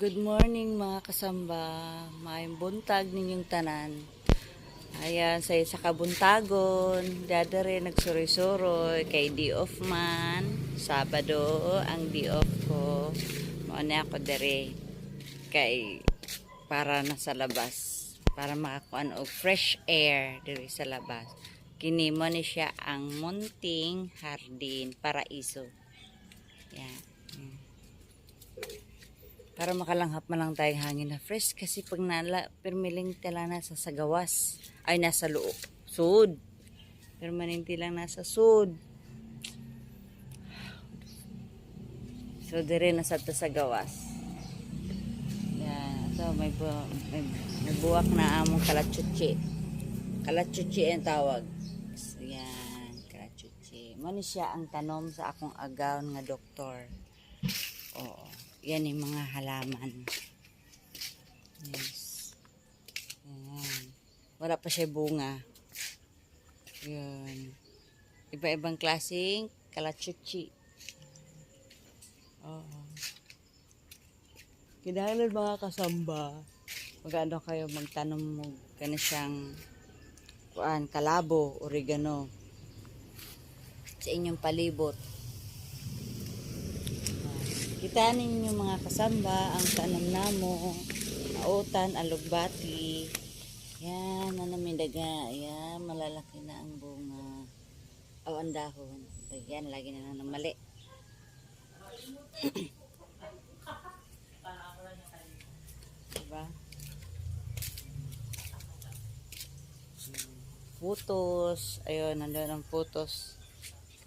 Good morning mga kasamba, maayong buntag ninyong tanan. Ayan, sa kabuntagon, dadare nagsuroy-suroy kay di off man. Sabado ang di off ko. Mauna ako dere kay para na sa labas. Para makakuan og fresh air diri sa labas. Kini mo ni siya ang munting hardin, paraiso. Yan. Para makalanghap man lang tayong hangin na fresh kasi pag permiling tala nasa sagawas ay nasa loob sud permanente lang nasa sud, so dire nasa sa gawas. Yan, so may buwak na among kalatsuchi ang tawag. So, yan, kalatsuchi mo ni siya ang tanom sa akong agaw nga doktor. Oo, yan yung mga halaman. Yes. Ayan. Wala pa siya bunga. Yan. Iba-ibang klaseng kalatsuchi. Oo. Kinahanglan mga kasamba. Magano kayo magtanom mo kani siyang kalabo, oregano sa inyong palibot. Kita ninyo mga kasamba ang tanom namo, autan, alugbati. Yan, namin daga. Yan, malalaki na ang bunga. O, ang dahon. Yan, lagi na lang mali. Diba? Putos. Ayun, nandun ang putos.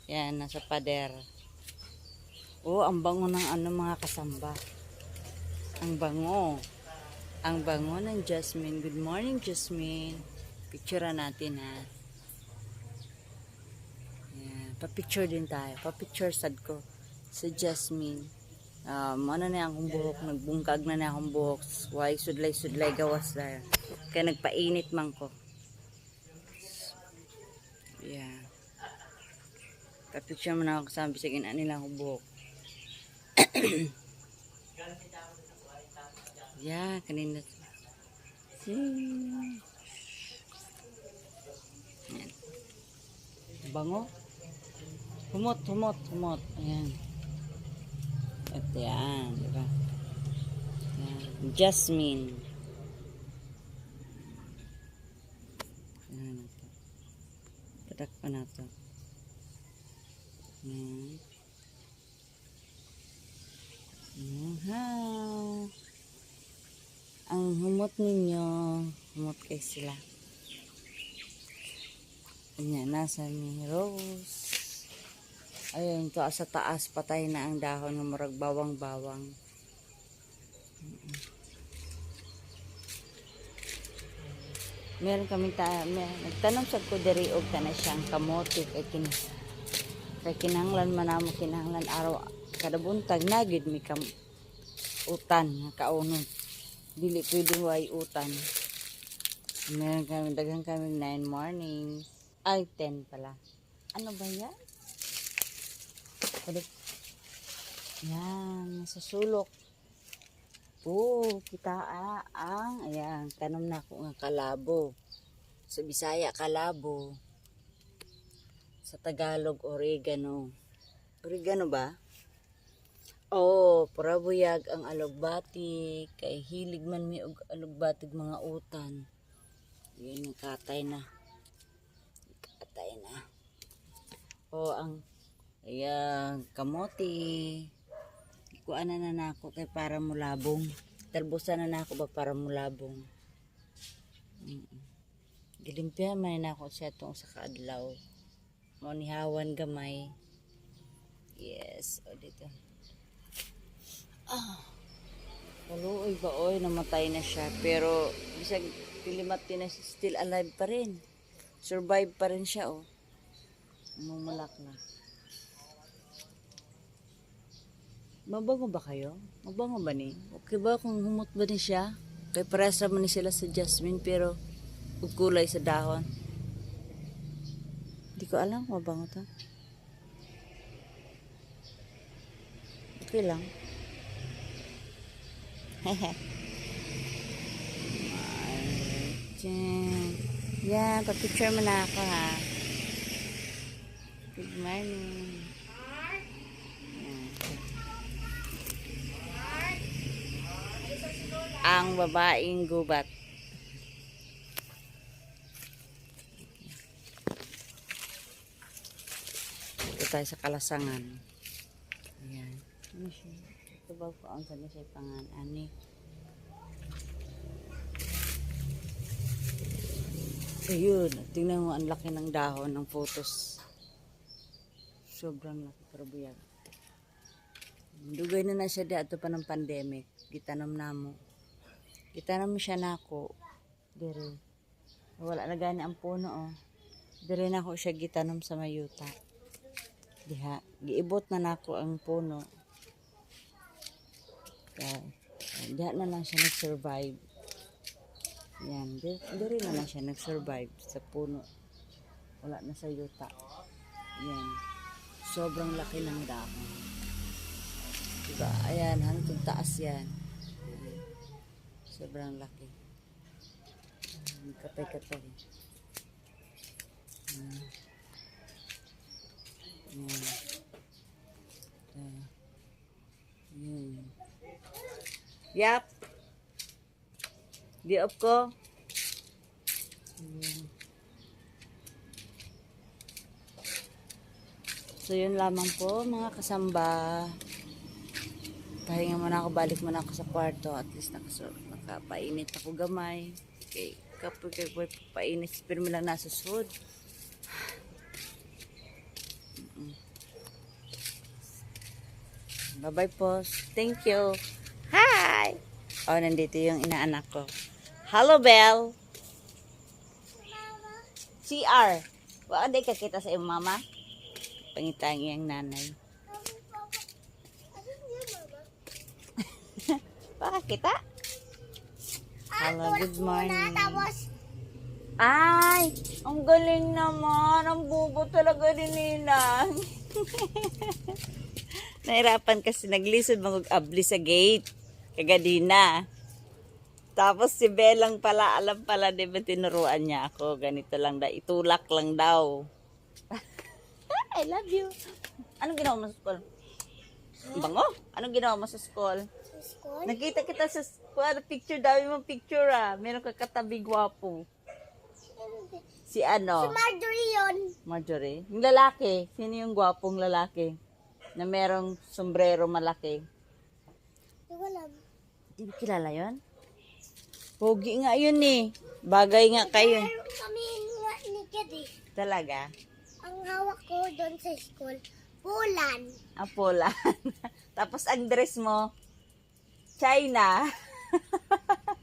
Yan, nasa pader. Oh, ang bango ng mga kasamba. Ang bango. Ang bango ng jasmine. Good morning, Jasmine. Picture natin, ha. Yan. Pa-picture din tayo. Pa-picture sad ko. Sa jasmine. Ano na akong buhok. Nagbungkag na akong buhok. Why sudlay gawas na. Kaya nagpainit man ko. Yan. Pa-picture mo na ako kasama. Bisagin nila akong buhok. Yeah, kanina. Yan. Bango. Humot. Ayan. At yan, diba? Yan. Jasmine. Ayan ito. Padak pa na ito. Yan. Ang humot ninyo, humot kayo sila. Ayan, nasa ni Rose. Ayun, ito sa taas, patay na ang dahon ng murag bawang-bawang. Meron kami nagtanong sa kuderi og kana siyang kamote kay kinahanglan man namo kinahanglan araw kada buntag nagid mi utan kaunon dili pwedeng way utan. Meron kami daghang kami 9 mornings ay 10 pala. Ano ba yan? Yan, sa sulok. Oh, kita ang ayan, tanom na ako ng kalabo. Sa Bisaya kalabo. Sa Tagalog oregano. Oregano ba? Oh, parabuyag ang alugbati kay hilig man mi og alugbati mga utan. Yan nakatay na. Oh, ang ayan, kamote. Kuan na nako kay para mulabong. Talbusan na nako ba para mulabong. Gilimpya man nako siya tong sa kaadlaw. Mo ni hawan gamay. Yes, o dito. Kaluoy ba oy, namatay na siya pero bisag pilimati na siya, still alive pa rin. Survive pa rin siya oh. Mumulak na. Mabango ba kayo? Mabango ba ni? Okay ba kung humot ba ni siya? Kay parasa man ni sila sa jasmine pero kulay sa dahon. Hindi ko alam mabango to. Okay lang. Yan, pa-picture mo na ako ha. Good morning. Ang babaeng gubat. Ito tayo sa Kalasangan. Ayan. Ano siya? Ito ba po ang sabi siya pangan? Ani. Ayun. Tingnan mo ang laki ng dahon ng photos. Sobrang laki pero buyag. Dugay na siya dito pa ng pandemic. Gitanam na mo. Gitanam siya na ako. Dire. Wala na gani ang puno oh. Dire na ako siya gitanam sa mayuta. Diha. Giibot na nako ang puno. Kaya, diha na lang siya nag-survive. Yan. Dire na lang siya nag-survive sa puno. Wala na sa yuta. Yan. Sobrang laki ng dahon. Diba? Ayan, hanggang taas yan. Ayan. Sobrang laki. Katay-katay. Ayan. Ayan. Ayan. Yap. Di up ko. Ayan. So, yun lamang po mga kasamba. Pahinga muna ako, balik muna ako sa kwarto. At least nakapainit ako gamay. Okay, kapoy painit. Pero mo lang nasa sud. Bye-bye po. Thank you. Hi! Oh, nandito yung inaanak ko. Hello, Belle. CR. Baka di ka kita sa iyong mama? Pangitangi ang nanay. Baka kita? Hello, good morning. Ay, ang galing naman. Ang bubo talaga ni Ninang. Nahirapan kasi naglisod mag-abli sa gate. Kagadina. Tapos si Belang pala, alam pala, di ba tinuruan niya ako. Ganito lang daw, itulak lang daw. I love you. Anong ginawa mo sa school? Bango? Anong ginawa mo sa school? Sa school? Nakita kita sa school. Picture, dami mong picture ah. Meron ka katabi gwapo. Si ano? Si Marjorie yun. Marjorie? Yung lalaki. Sino yung gwapong lalaki? Na merong sombrero malaki. Hindi ko alam. Hindi mo kilala yun? Pogi nga yun eh. Bagay nga kayo. Meron kami nga ni Kid eh. Talaga? Ang hawak ko doon sa school, Pulan. Apola. Tapos ang dress mo, China.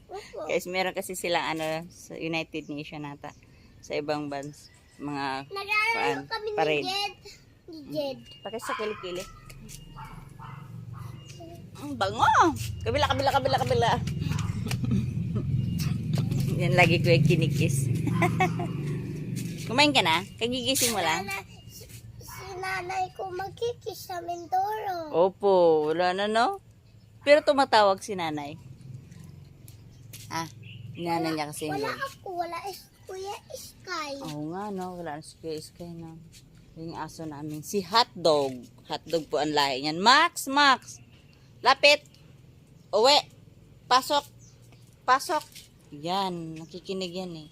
Opo. Guys, meron kasi silang ano, sa United Nation nata. Sa ibang bands. Mga Nag-aaral kami ni parade. Jed. Ni Jed. Pakis sa kilikili. Ang bango! Kabila, kabila, kabila, kabila. Yan lagi ko yung kinikis. Kumain ka na? Kagigising mo lang? Si nanay ko magkikis sa Mindoro. Opo, wala na no? Pero tumatawag si nanay. Ah, nanay niya kasi Wala yun. ako, wala is Kuya Sky. Oo nga no, wala na si Kuya Sky no. Yung aso namin, si Hotdog. Hotdog po ang lahi niyan. Max, Max! Lapit! Uwi! Pasok! Pasok! Yan, nakikinig yan eh.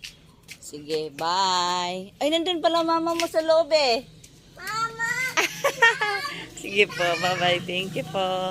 Sige, bye! Ay, nandun pala mama mo sa loob eh. Mama! Sige po, bye-bye. Thank you po.